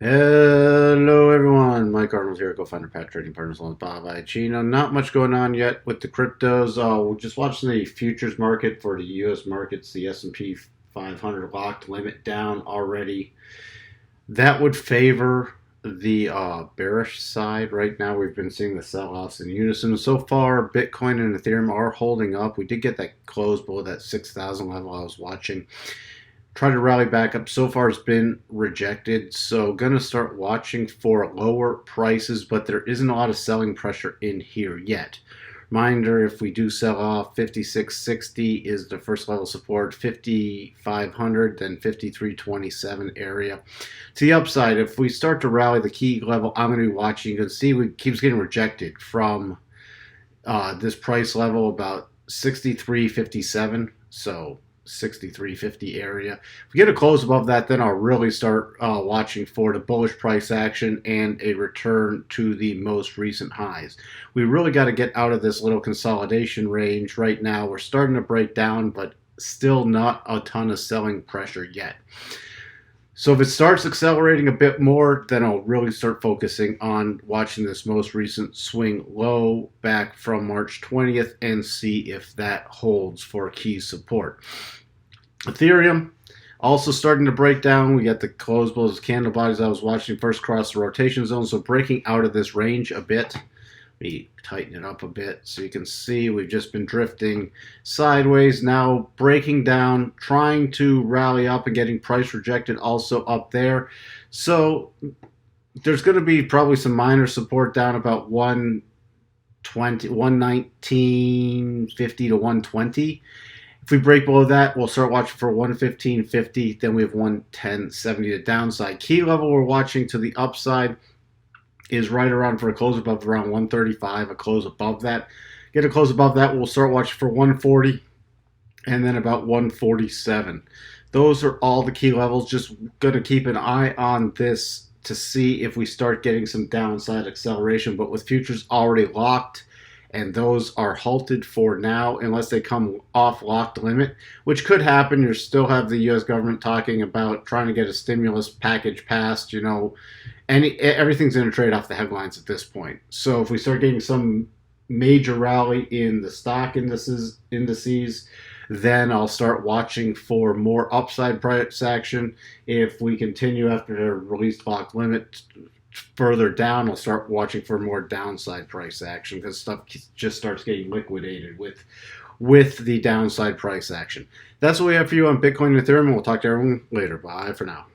Hello everyone, Mike Arnold here, co-founder, Pat Trading Partners, along with Bob Iacino. Not much going on yet with the cryptos. We're just watching the futures market for the U.S. markets. The S&P 500 locked limit down already. That would favor the bearish side. Right now we've been seeing the sell-offs in unison. So far, Bitcoin and Ethereum are holding up. We did get that close below that 6,000 level I was watching. Try to rally back up. So far it's been rejected, so gonna start watching for lower prices, but there isn't a lot of selling pressure in here yet. Reminder, if we do sell off, 5660 is the first level support, 5500, then 5327 area. To the upside, if we start to rally, the key level I'm going to be watching, you can see it keeps getting rejected from this price level, about 6357, so 63.50 area. If we get a close above that, then I'll really start watching for the bullish price action and a return to the most recent highs. We really got to get out of this little consolidation range right now. We're starting to break down, but still not a ton of selling pressure yet. So if it starts accelerating a bit more, then I'll really start focusing on watching this most recent swing low back from March 20th and see if that holds for key support. Ethereum also starting to break down. We got the close below candle bodies I was watching first cross the rotation zone, so breaking out of this range a bit. We tighten it up a bit so you can see we've just been drifting sideways, now breaking down, trying to rally up and getting price rejected also up there. So there's going to be probably some minor support down about 119.50 to 120. If we break below that, we'll start watching for 115.50. Then we have 110.70 to downside. Key level we're watching to the upside is right around for a close above around 135, a close above that. Get a close above that, we'll start watching for 140 and then about 147. Those are all the key levels. Just going to keep an eye on this to see if we start getting some downside acceleration. But with futures already locked, and those are halted for now unless they come off locked limit, which could happen. You still have the U.S. government talking about trying to get a stimulus package passed. You know, everything's going to trade off the headlines at this point. So if we start getting some major rally in the stock indices, then I'll start watching for more upside price action. If we continue after the released locked limit further down, I'll start watching for more downside price action because stuff just starts getting liquidated with the downside price action. That's what we have for you on Bitcoin and Ethereum. We'll talk to everyone later. Bye for now.